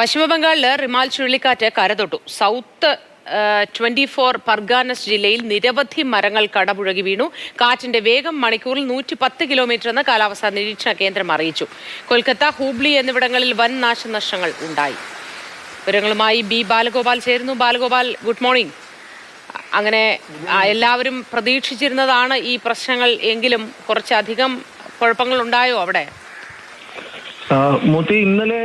പശ്ചിമബംഗാളില് റിമാൽ ചുഴലിക്കാറ്റ് കരതൊട്ടു. സൗത്ത് 24 പർഗാനസ് ജില്ലയിൽ നിരവധി മരങ്ങൾ കടപുഴകി വീണു. കാറ്റിന്റെ വേഗം മണിക്കൂറിൽ 110 കിലോമീറ്റർ എന്ന് കാലാവസ്ഥാ നിരീക്ഷണ കേന്ദ്രം അറിയിച്ചു. കൊൽക്കത്ത, ഹൂബ്ലി എന്നിവിടങ്ങളിൽ വൻ നാശനഷ്ടങ്ങൾ ഉണ്ടായി. വിവരങ്ങളുമായി ബി ബാലഗോപാൽ ചേരുന്നു. Balagopal, good morning. അങ്ങനെ എല്ലാവരും പ്രതീക്ഷിച്ചിരുന്നതാണ് ഈ പ്രശ്നങ്ങൾ, എങ്കിലും കുറച്ചധികം കുഴപ്പങ്ങൾ ഉണ്ടായോ അവിടെ? മോത്തി, ഇന്നലെ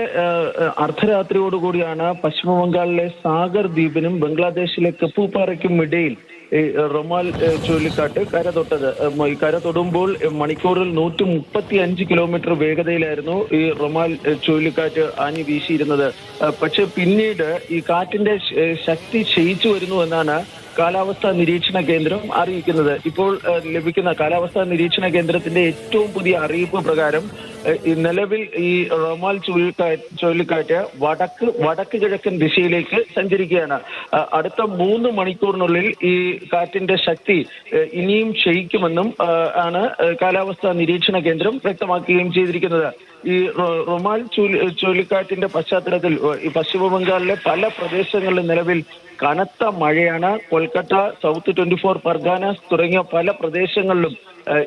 അർദ്ധരാത്രിയോടുകൂടിയാണ് പശ്ചിമ ബംഗാളിലെ സാഗർ ദ്വീപിനും ബംഗ്ലാദേശിലെ കപ്പൂപ്പാറയ്ക്കും ഇടയിൽ റൊമാൽ ചുഴലിക്കാറ്റ് കരതൊട്ടത്. കരതൊടുമ്പോൾ മണിക്കൂറിൽ 135 കിലോമീറ്റർ വേഗതയിലായിരുന്നു ഈ റൊമാൽ ചുഴലിക്കാറ്റ് ആഞ്ഞു വീശിയിരുന്നത്. പക്ഷെ പിന്നീട് ഈ കാറ്റിന്റെ ശക്തി ക്ഷയിച്ചു വരുന്നു എന്നാണ് കാലാവസ്ഥാ നിരീക്ഷണ കേന്ദ്രം അറിയിക്കുന്നത്. ഇപ്പോൾ ലഭിക്കുന്ന കാലാവസ്ഥാ നിരീക്ഷണ കേന്ദ്രത്തിന്റെ ഏറ്റവും പുതിയ അറിയിപ്പ് പ്രകാരം നിലവിൽ ഈ റൊമാൽ ചുഴലിക്കാറ്റ് വടക്ക് കിഴക്കൻ ദിശയിലേക്ക് സഞ്ചരിക്കുകയാണ്. അടുത്ത 3 മണിക്കൂറിനുള്ളിൽ ഈ കാറ്റിന്റെ ശക്തി ഇനിയും ക്ഷയിക്കുമെന്നും ആണ് കാലാവസ്ഥാ നിരീക്ഷണ കേന്ദ്രം വ്യക്തമാക്കുകയും ചെയ്തിരിക്കുന്നത്. ഈ റൊമാൽ ചുഴലിക്കാറ്റിന്റെ പശ്ചാത്തലത്തിൽ ഈ പശ്ചിമ ബംഗാളിലെ പല പ്രദേശങ്ങളിലും നിലവിൽ കനത്ത മഴയാണ്. കൊൽക്കത്ത, സൗത്ത് 24 പർഗാനാസ് തുടങ്ങിയ പല പ്രദേശങ്ങളിലും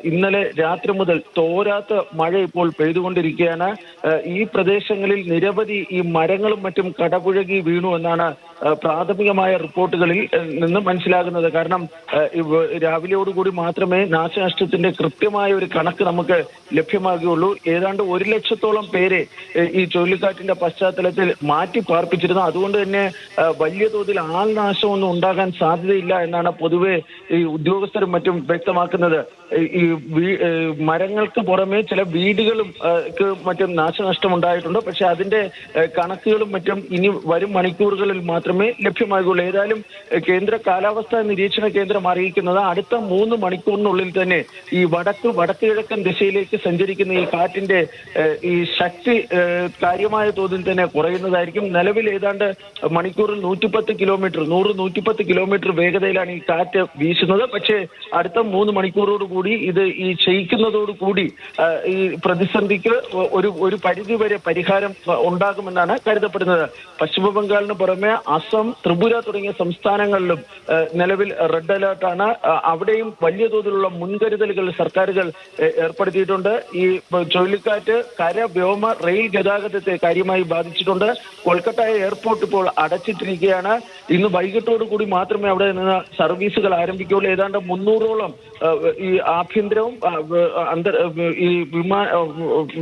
ഇന്നലെ രാത്രി മുതൽ തോരാത്ത മഴ ഇപ്പോൾ പെയ്തുകൊണ്ടിരിക്കുകയാണ്. ഈ പ്രദേശങ്ങളിൽ നിരവധി ഈ മരങ്ങളും മറ്റും കടപുഴകി വീണു എന്നാണ് പ്രാഥമികമായ റിപ്പോർട്ടുകളിൽ നിന്ന് മനസ്സിലാകുന്നത്. കാരണം രാവിലെയോടുകൂടി മാത്രമേ നാശനഷ്ടത്തിന്റെ കൃത്യമായ ഒരു കണക്ക് നമുക്ക് ലഭ്യമാകുകയുള്ളൂ. ഏതാണ്ട് 1 ലക്ഷത്തോളം പേരെ ഈ ചുഴലിക്കാറ്റിന്റെ പശ്ചാത്തലത്തിൽ മാറ്റി പാർപ്പിച്ചിരുന്നു. അതുകൊണ്ട് തന്നെ വലിയ തോതിൽ ആൾനാശമൊന്നും ഉണ്ടാകാൻ സാധ്യതയില്ല എന്നാണ് പൊതുവെ ഈ ഉദ്യോഗസ്ഥരും മറ്റും വ്യക്തമാക്കുന്നത്. ഈ മരങ്ങൾക്ക് പുറമെ ചില വീടുകളും മറ്റും നാശനഷ്ടം ഉണ്ടായിട്ടുണ്ട്. പക്ഷെ അതിന്റെ കണക്കുകളും മറ്റും ഇനി വരും മണിക്കൂറുകളിൽ മാത്രമേ ലഭ്യമാകുള്ളൂ. ഏതായാലും കേന്ദ്ര കാലാവസ്ഥാ നിരീക്ഷണ കേന്ദ്രം അറിയിക്കുന്നത് അടുത്ത 3 മണിക്കൂറിനുള്ളിൽ തന്നെ ഈ വടക്ക് കിഴക്കൻ ദിശയിലേക്ക് സഞ്ചരിക്കുന്ന ഈ കാറ്റിന്റെ ഈ ശക്തി കാര്യമായ തോതിൽ തന്നെ കുറയുന്നതായിരിക്കും. നിലവിൽ ഏതാണ്ട് മണിക്കൂറിൽ 110 കിലോമീറ്റർ വേഗതയിലാണ് ഈ കാറ്റ് വീശുന്നത്. പക്ഷേ അടുത്ത 3 മണിക്കൂറോടുകൂടി ഇത് ഈ ക്ഷയിക്കുന്നതോടുകൂടി ഈ പ്രതിസന്ധിക്ക് ഒരു പരിധിവരെ പരിഹാരം ഉണ്ടാകുമെന്നാണ് കരുതപ്പെടുന്നത്. പശ്ചിമ ബംഗാളിന് പുറമെ അസം, ത്രിപുര തുടങ്ങിയ സംസ്ഥാനങ്ങളിലും നിലവിൽ റെഡ് അലേർട്ടാണ്. അവിടെയും വലിയ തോതിലുള്ള മുൻകരുതലുകൾ സർക്കാരുകൾ ഏർപ്പെടുത്തിയിട്ടുണ്ട്. ഈ ചുഴലിക്കാറ്റ് കര, വ്യോമ, റെയിൽ ഗതാഗതത്തെ കാര്യമായി ബാധിച്ചിട്ടുണ്ട്. കൊൽക്കത്ത എയർപോർട്ട് ഇപ്പോൾ അടച്ചിട്ടിരിക്കുകയാണ്. ഇന്ന് വൈകിട്ടോടുകൂടി മാത്രമേ അവിടെ നിന്ന് സർവീസുകൾ ആരംഭിക്കുകയുള്ളൂ. ഏതാണ്ട് 300ഓളം ഈ ആഭ്യന്തരവും ഈ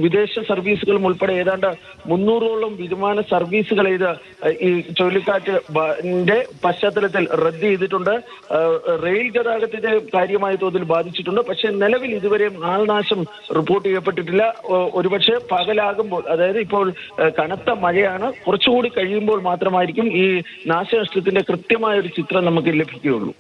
വിദേശ സർവീസുകളും ഉൾപ്പെടെ ഏതാണ്ട് 300ഓളം വിമാന സർവീസുകൾ ഇത് ഈ ചുഴലിക്കാറ്റിന്റെ പശ്ചാത്തലത്തിൽ റദ്ദ് ചെയ്തിട്ടുണ്ട്. റെയിൽ ഗതാഗതത്തെ കാര്യമായ തോതിൽ ബാധിച്ചിട്ടുണ്ട്. പക്ഷെ നിലവിൽ ഇതുവരെ ആൾനാശം റിപ്പോർട്ട് ചെയ്യപ്പെട്ടിട്ടില്ല. ഒരുപക്ഷെ പകലാകുമ്പോൾ, അതായത് ഇപ്പോൾ കനത്ത മഴയാണ്, കുറച്ചുകൂടി കഴിയുമ്പോൾ മാത്രമായിരിക്കും ഈ നാശനഷ്ടത്തിന്റെ കൃത്യമായ ഒരു ചിത്രം നമുക്ക് ലഭിക്കുകയുള്ളൂ.